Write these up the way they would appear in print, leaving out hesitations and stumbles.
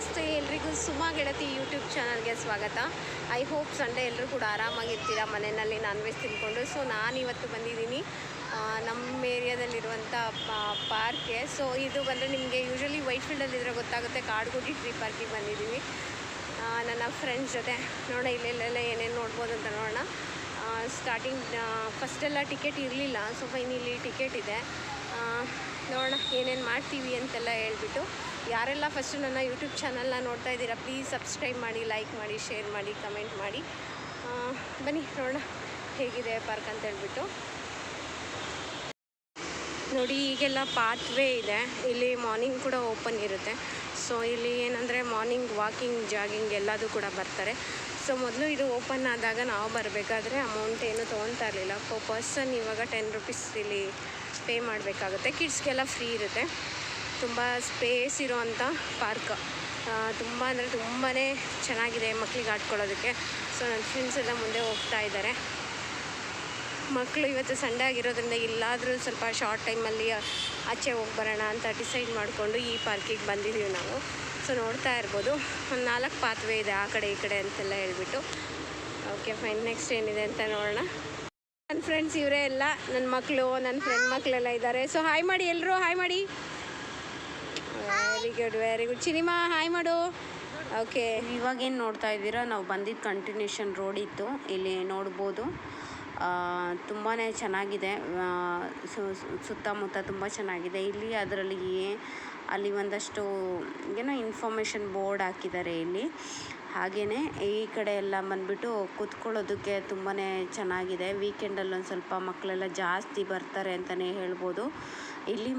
ನಮಸ್ತೆ ಎಲ್ರಿಗೂ ಸುಮಾ ಗೆಳತಿ ಯೂಟ್ಯೂಬ್ ಚಾನಲ್ಗೆ ಸ್ವಾಗತ. ಐ ಹೋಪ್ ಸಂಡೇ ಎಲ್ಲರೂ ಕೂಡ ಆರಾಮಾಗಿರ್ತೀರ ಮನೆಯಲ್ಲಿ ನಾನ್ ವೆಜ್ ತಿಂದ್ಕೊಂಡು. ಸೊ ನಾನಿವತ್ತು ಬಂದಿದ್ದೀನಿ ನಮ್ಮ ಏರಿಯಾದಲ್ಲಿರುವಂಥ ಪಾರ್ಕ್ಗೆ. ಸೊ ಇದು ಬಂದರೆ ನಿಮಗೆ ಯೂಶ್ವಲಿ ವೈಟ್ ಫೀಲ್ಡಲ್ಲಿದ್ದರೆ ಗೊತ್ತಾಗುತ್ತೆ, ಕಾಡುಗುಡಿ ಟ್ರೀ ಪಾರ್ಕಿಗೆ ಬಂದಿದ್ದೀವಿ ನನ್ನ ಫ್ರೆಂಡ್ಸ್ ಜೊತೆ. ನೋಡೋಣ ಇಲ್ಲೆಲ್ಲ ಏನೇನು ನೋಡ್ಬೋದು ಅಂತ ನೋಡೋಣ. ಸ್ಟಾರ್ಟಿಂಗ್ ಫಸ್ಟೆಲ್ಲ ಟಿಕೆಟ್ ಇರಲಿಲ್ಲ, ಸೊ ಫೈನಲಿ ಟಿಕೆಟ್ ಇದೆ. ನೋಡೋಣ ಏನೇನು ಮಾಡ್ತೀವಿ ಅಂತೆಲ್ಲ ಹೇಳ್ಬಿಟ್ಟು. ಯಾರೆಲ್ಲ ಫಸ್ಟು ನನ್ನ ಯೂಟ್ಯೂಬ್ ಚಾನಲ್ನ ನೋಡ್ತಾ ಇದ್ದೀರಾ ಪ್ಲೀಸ್ ಸಬ್ಸ್ಕ್ರೈಬ್ ಮಾಡಿ, ಲೈಕ್ ಮಾಡಿ, ಶೇರ್ ಮಾಡಿ, ಕಮೆಂಟ್ ಮಾಡಿ. ಬನ್ನಿ ನೋಡೋಣ ಹೇಗಿದೆ ಪಾರ್ಕ್ ಅಂತ ಹೇಳ್ಬಿಟ್ಟು. ನೋಡಿ ಈಗೆಲ್ಲ ಪಾತ್ವೇ ಇದೆ, ಇಲ್ಲಿ ಮಾರ್ನಿಂಗ್ ಕೂಡ ಓಪನ್ ಇರುತ್ತೆ. ಸೊ ಇಲ್ಲಿ ಏನಂದರೆ ಮಾರ್ನಿಂಗ್ ವಾಕಿಂಗ್, ಜಾಗಿಂಗ್ ಎಲ್ಲದೂ ಕೂಡ ಬರ್ತಾರೆ. ಸೊ ಮೊದಲು ಇದು ಓಪನ್ ಆದಾಗ ನಾವು ಬರಬೇಕಾದ್ರೆ ಅಮೌಂಟ್ ಏನು ತೊಗೊತಾ ಇರಲಿಲ್ಲ. ಪರ್ಸನ್ ಇವಾಗ 10 ರೂಪೀಸ್ ಇಲ್ಲಿ ಪೇ ಮಾಡಬೇಕಾಗುತ್ತೆ. ಕಿಡ್ಸ್ಗೆಲ್ಲ ಫ್ರೀ ಇರುತ್ತೆ. ತುಂಬ ಸ್ಪೇಸ್ ಇರೋವಂಥ ಪಾರ್ಕ್, ತುಂಬ ಅಂದರೆ ತುಂಬಾ ಚೆನ್ನಾಗಿದೆ ಮಕ್ಕಳಿಗೆ ಆಡ್ಕೊಳ್ಳೋದಕ್ಕೆ. ಸೊ ನನ್ನ ಫ್ರೆಂಡ್ಸ್ ಎಲ್ಲ ಮುಂದೆ ಹೋಗ್ತಾ ಇದ್ದಾರೆ. ಮಕ್ಕಳು ಇವತ್ತು ಸಂಡೇ ಆಗಿರೋದ್ರಿಂದ ಎಲ್ಲಾದರೂ ಸ್ವಲ್ಪ ಶಾರ್ಟ್ ಟೈಮಲ್ಲಿ ಆಚೆ ಹೋಗಿ ಬರೋಣ ಅಂತ ಡಿಸೈಡ್ ಮಾಡಿಕೊಂಡು ಈ ಪಾರ್ಕಿಗೆ ಬಂದಿದ್ದೀವಿ ನಾವು. ಸೊ ನೋಡ್ತಾ ಇರ್ಬೋದು, ಒಂದು 4 ಪಾತ್ವೇ ಇದೆ ಆ ಕಡೆ ಈ ಕಡೆ ಅಂತೆಲ್ಲ ಹೇಳ್ಬಿಟ್ಟು. ಓಕೆ ಫೈನ್, ನೆಕ್ಸ್ಟ್ ಏನಿದೆ ಅಂತ ನೋಡೋಣ. ನನ್ನ ಫ್ರೆಂಡ್ಸ್ ಇವರೇ ಎಲ್ಲ, ನನ್ನ ಮಕ್ಕಳು, ನನ್ನ ಫ್ರೆಂಡ್ ಮಕ್ಕಳೆಲ್ಲ ಇದ್ದಾರೆ. ಸೊ ಹಾಯ್ ಮಾಡಿ ಎಲ್ಲರೂ, ಹಾಯ್ ಮಾಡಿ. Very good very good. Cinema hi ಮಾಡು. ಓಕೆ, ಇವಾಗೇನು ನೋಡ್ತಾ ಇದ್ದೀರಾ, ನಾವು ಬಂದಿದ್ದು ಕಂಟಿನ್ಯೂಷನ್ ರೋಡ್ ಇತ್ತು, ಇಲ್ಲಿ ನೋಡ್ಬೋದು. ತುಂಬಾ ಚೆನ್ನಾಗಿದೆ, ಸುತ್ತಮುತ್ತ ತುಂಬ ಚೆನ್ನಾಗಿದೆ. ಇಲ್ಲಿ ಅದರಲ್ಲಿ ಅಲ್ಲಿ ಒಂದಷ್ಟು ಏನೋ ಇನ್ಫಾರ್ಮೇಷನ್ ಬೋರ್ಡ್ ಹಾಕಿದ್ದಾರೆ ಇಲ್ಲಿ. ಹಾಗೆಯೇ ಈ ಕಡೆ ಎಲ್ಲ ಬಂದುಬಿಟ್ಟು ಕೂತ್ಕೊಳ್ಳೋದಕ್ಕೆ ತುಂಬಾ ಚೆನ್ನಾಗಿದೆ. ವೀಕೆಂಡಲ್ಲಿ ಒಂದು ಸ್ವಲ್ಪ ಮಕ್ಕಳೆಲ್ಲ ಜಾಸ್ತಿ ಬರ್ತಾರೆ ಅಂತಲೇ ಹೇಳ್ಬೋದು. ಇಲ್ಲಿ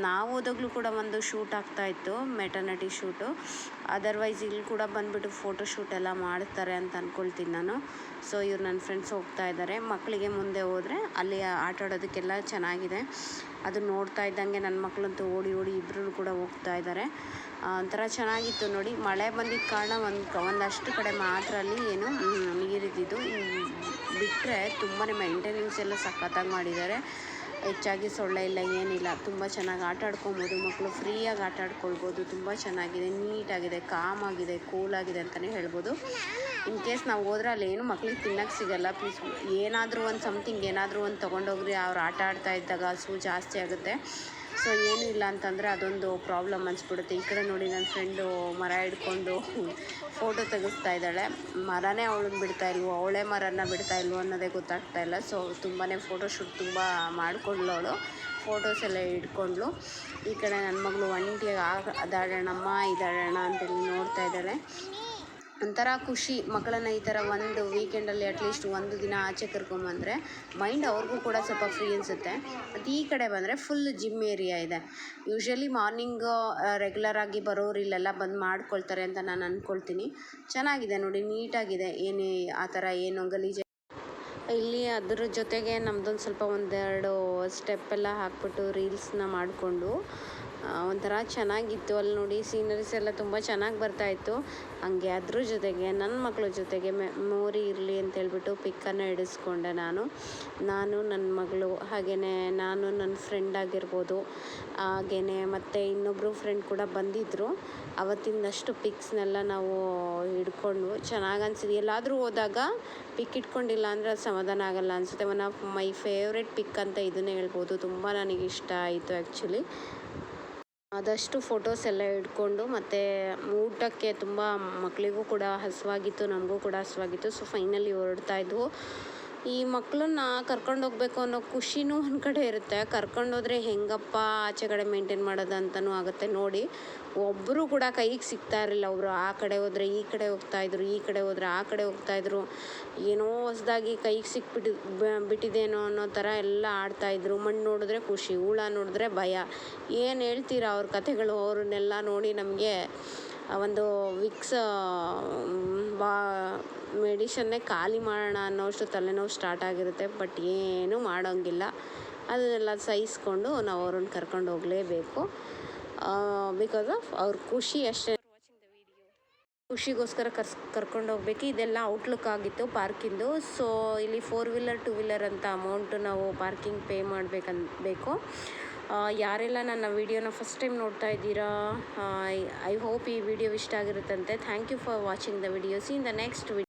ನಾವು ಹೋದಾಗಲೂ ಕೂಡ ಒಂದು ಶೂಟ್ ಆಗ್ತಾಯಿತ್ತು, ಮೆಟರ್ನಿಟಿ ಶೂಟು. ಅದರ್ವೈಸ್ ಇಲ್ಲಿ ಕೂಡ ಬಂದುಬಿಟ್ಟು ಫೋಟೋ ಶೂಟ್ ಎಲ್ಲ ಮಾಡ್ತಾರೆ ಅಂತ ಅಂದ್ಕೊಳ್ತೀನಿ ನಾನು. ಸೊ ಇವ್ರು ನನ್ನ ಫ್ರೆಂಡ್ಸ್ ಹೋಗ್ತಾ ಇದ್ದಾರೆ. ಮಕ್ಕಳಿಗೆ ಮುಂದೆ ಹೋದರೆ ಅಲ್ಲಿ ಆಟ ಆಡೋದಕ್ಕೆಲ್ಲ ಚೆನ್ನಾಗಿದೆ. ಅದು ನೋಡ್ತಾ ಇದ್ದಂಗೆ ನನ್ನ ಮಕ್ಕಳಂತೂ ಓಡಿ ಇಬ್ಬರು ಕೂಡ ಹೋಗ್ತಾ ಇದ್ದಾರೆ. ಒಂಥರ ಚೆನ್ನಾಗಿತ್ತು ನೋಡಿ. ಮಳೆ ಬಂದಿದ್ದ ಕಾರಣ ಒಂದಷ್ಟು ಕಡೆ ಮಾತ್ರ ಅಲ್ಲಿ ಏನು ನೀರಿದ್ದಿದ್ದು, ಬಿಟ್ಟರೆ ತುಂಬಾ ಮೇಂಟೆನೆನ್ಸ್ ಎಲ್ಲ ಸಖತ್ತಾಗಿ ಮಾಡಿದ್ದಾರೆ. ಹೆಚ್ಚಾಗಿ ಸೊಳ್ಳೆ ಇಲ್ಲ, ಏನಿಲ್ಲ. ತುಂಬ ಚೆನ್ನಾಗಿ ಆಟ ಆಡ್ಕೊಬೋದು ಮಕ್ಕಳು, ಫ್ರೀಯಾಗಿ ಆಟ ಆಡ್ಕೊಳ್ಬೋದು. ತುಂಬ ಚೆನ್ನಾಗಿದೆ, ನೀಟಾಗಿದೆ, ಕಾಮಾಗಿದೆ, ಕೂಲಾಗಿದೆ ಅಂತಲೇ ಹೇಳ್ಬೋದು. ಇನ್ ಕೇಸ್ ನಾವು ಹೋದ್ರೆ ಅಲ್ಲಿ ಏನು ಮಕ್ಳಿಗೆ ತಿನ್ನೋಕ್ಕೆ ಸಿಗೋಲ್ಲ. ಪ್ಲೀಸ್ ಏನಾದರೂ ಒಂದು ಸಮಥಿಂಗ್ ಏನಾದರೂ ಒಂದು ತೊಗೊಂಡೋಗ್ರಿ. ಅವ್ರು ಆಟ ಆಡ್ತಾ ಇದ್ದಾಗ ಹಸು ಜಾಸ್ತಿ ಆಗುತ್ತೆ. ಸೊ ಏನೂ ಇಲ್ಲ ಅಂತಂದರೆ ಅದೊಂದು ಪ್ರಾಬ್ಲಮ್ ಅನಿಸ್ಬಿಡುತ್ತೆ. ಈ ಕಡೆ ನೋಡಿ, ನನ್ನ ಫ್ರೆಂಡು ಮರ ಹಿಡ್ಕೊಂಡು ಫೋಟೋ ತೆಗೆಸ್ತಾ ಇದ್ದಾಳೆ. ಮರನೇ ಅವಳನ್ನ ಬಿಡ್ತಾ ಇಲ್ವೋ, ಅವಳೇ ಮರನ ಬಿಡ್ತಾ ಇಲ್ವೋ ಅನ್ನೋದೇ ಗೊತ್ತಾಗ್ತಾ ಇಲ್ಲ. ಸೊ ತುಂಬಾ ಫೋಟೋ ಶೂಟ್ ತುಂಬ ಮಾಡಿಕೊಂಡ್ಳು ಅವಳು, ಫೋಟೋಸ್ ಎಲ್ಲ ಇಟ್ಕೊಂಡ್ಳು. ಈ ಕಡೆ ನನ್ನ ಮಗಳು ಒಂಟಿಯಾಗಿ ಅದಾಡೋಣಮ್ಮ ಇದಾಡೋಣ ಅಂತೇಳಿ ನೋಡ್ತಾ ಇದ್ದಾಳೆ. ಒಂಥರ ಖುಷಿ ಮಕ್ಕಳನ್ನು ಈ ಥರ ಒಂದು ವೀಕೆಂಡಲ್ಲಿ ಅಟ್ಲೀಸ್ಟ್ ಒಂದು ದಿನ ಆಚೆ ಕರ್ಕೊಂಬಂದರೆ ಮೈಂಡ್ ಅವ್ರಿಗೂ ಕೂಡ ಸ್ವಲ್ಪ ಫ್ರೀ ಅನಿಸುತ್ತೆ. ಮತ್ತು ಈ ಕಡೆ ಬಂದರೆ ಫುಲ್ ಜಿಮ್ ಏರಿಯಾ ಇದೆ. ಯೂಶ್ವಲಿ ಮಾರ್ನಿಂಗು ರೆಗ್ಯುಲರಾಗಿ ಬರೋರು ಇಲ್ಲೆಲ್ಲ ಬಂದು ಮಾಡ್ಕೊಳ್ತಾರೆ ಅಂತ ನಾನು ಅಂದ್ಕೊಳ್ತೀನಿ. ಚೆನ್ನಾಗಿದೆ ನೋಡಿ, ನೀಟಾಗಿದೆ, ಏನು ಆ ಥರ ಏನು ಗಲೀಜು ಇಲ್ಲಿ. ಅದ್ರ ಜೊತೆಗೆ ನಮ್ಮದೊಂದು ಸ್ವಲ್ಪ ಒಂದೆರಡು ಸ್ಟೆಪ್ಪೆಲ್ಲ ಹಾಕ್ಬಿಟ್ಟು ರೀಲ್ಸ್ನ ಮಾಡಿಕೊಂಡು ಒಂಥರ ಚೆನ್ನಾಗಿತ್ತು. ಅಲ್ಲಿ ನೋಡಿ ಸೀನರೀಸ್ ಎಲ್ಲ ತುಂಬ ಚೆನ್ನಾಗಿ ಬರ್ತಾಯಿತ್ತು. ಹಂಗೆ ಅದ್ರ ಜೊತೆಗೆ ನನ್ನ ಮಕ್ಕಳ ಜೊತೆಗೆ ಮೆಮೊರಿ ಇರಲಿ ಅಂತೇಳ್ಬಿಟ್ಟು ಪಿಕ್ಕನ್ನು ಹಿಡಿಸ್ಕೊಂಡೆ ನಾನು, ನನ್ನ ಮಗಳು, ಹಾಗೆಯೇ ನಾನು, ನನ್ನ ಫ್ರೆಂಡ್ ಆಗಿರ್ಬೋದು, ಹಾಗೆಯೇ ಮತ್ತು ಇನ್ನೊಬ್ಬರು ಫ್ರೆಂಡ್ ಕೂಡ ಬಂದಿದ್ದರು. ಅವತ್ತಿಂದಷ್ಟು ಪಿಕ್ಸ್ನೆಲ್ಲ ನಾವು ಹಿಡ್ಕೊಂಡು ಚೆನ್ನಾಗಿ ಅನಿಸಿದೆ. ಎಲ್ಲಾದರೂ ಹೋದಾಗ ಪಿಕ್ ಇಟ್ಕೊಂಡಿಲ್ಲ ಅಂದರೆ ಅದು ಸಮಾಧಾನ ಆಗೋಲ್ಲ ಅನಿಸುತ್ತೆ. ಒನ್ ಆಫ್ ಮೈ ಫೇವ್ರೆಟ್ ಪಿಕ್ ಅಂತ ಇದನ್ನೇ ಹೇಳ್ಬೋದು. ತುಂಬ ನನಗೆ ಇಷ್ಟ ಆಯಿತು ಆ್ಯಕ್ಚುಲಿ. ಆದಷ್ಟು ಫೋಟೋಸ್ ಎಲ್ಲ ಹಿಡ್ಕೊಂಡು, ಮತ್ತು ಊಟಕ್ಕೆ ತುಂಬ ಮಕ್ಕಳಿಗೂ ಕೂಡ ಹಸಿವಾಗಿತ್ತು, ನಮಗೂ ಕೂಡ ಹಸಿವಾಗಿತ್ತು. ಸೊ ಫೈನಲಿ ಹೊರಡ್ತಾ ಇದ್ವು. ಈ ಮಕ್ಕಳನ್ನ ಕರ್ಕೊಂಡು ಹೋಗ್ಬೇಕು ಅನ್ನೋ ಖುಷಿನೂ ಒಂದು ಕಡೆ ಇರುತ್ತೆ. ಕರ್ಕೊಂಡೋದ್ರೆ ಹೆಂಗಪ್ಪ ಆಚೆ ಕಡೆ ಮೇಂಟೈನ್ ಮಾಡೋದು ಅಂತಲೂ ಆಗುತ್ತೆ. ನೋಡಿ, ಒಬ್ಬರು ಕೂಡ ಕೈಗೆ ಸಿಗ್ತಾ ಇರಲಿಲ್ಲ. ಅವರು ಆ ಕಡೆ ಹೋದರೆ ಈ ಕಡೆ ಹೋಗ್ತಾಯಿದ್ರು, ಈ ಕಡೆ ಹೋದರೆ ಆ ಕಡೆ ಹೋಗ್ತಾಯಿದ್ರು. ಏನೋ ಹೊಸದಾಗಿ ಕೈಗೆ ಬಿಟ್ಟಿದ್ದೇನೋ ಅನ್ನೋ ಥರ ಎಲ್ಲ ಆಡ್ತಾಯಿದ್ರು. ಮಣ್ಣು ನೋಡಿದ್ರೆ ಖುಷಿ, ಹುಳ ನೋಡಿದ್ರೆ ಭಯ. ಏನು ಹೇಳ್ತೀರಾ ಅವ್ರ ಕಥೆಗಳು. ಅವ್ರನ್ನೆಲ್ಲ ನೋಡಿ ನಮಗೆ ಒಂದು ವಿಕ್ಸ್ ಮೆಡಿಷನ್ನೇ ಖಾಲಿ ಮಾಡೋಣ ಅನ್ನೋಷ್ಟು ತಲೆನೋವು ಸ್ಟಾರ್ಟ್ ಆಗಿರುತ್ತೆ. ಬಟ್ ಏನೂ ಮಾಡೋಂಗಿಲ್ಲ, ಅದನ್ನೆಲ್ಲ ಸಹಿಸ್ಕೊಂಡು ನಾವು ಅವ್ರನ್ನ ಕರ್ಕೊಂಡು ಹೋಗಲೇಬೇಕು. ಬಿಕಾಸ್ ಆಫ್ ಅವ್ರ ಖುಷಿ ಅಷ್ಟೇ. ಖುಷಿಗೋಸ್ಕರ ಕರ್ಕೊಂಡು ಹೋಗ್ಬೇಕು. ಇದೆಲ್ಲ ಔಟ್ಲುಕ್ ಆಗಿತ್ತು ಪಾರ್ಕಿಂದು. ಸೊ ಇಲ್ಲಿ 4 ವೀಲರ್ 2 ವೀಲರ್ ಅಂತ ಅಮೌಂಟು ನಾವು ಪಾರ್ಕಿಂಗ್ ಪೇ ಮಾಡಬೇಕು. ಯಾರೆಲ್ಲ ನನ್ನ ವಿಡಿಯೋನ ಫಸ್ಟ್ ಟೈಮ್ ನೋಡ್ತಾ ಇದ್ದೀರಾ, ಐ ಹೋಪ್ ಈ ವಿಡಿಯೋ ಇಷ್ಟ ಆಗಿರುತ್ತಂತೆ. Thank you for watching the video. See in the next video.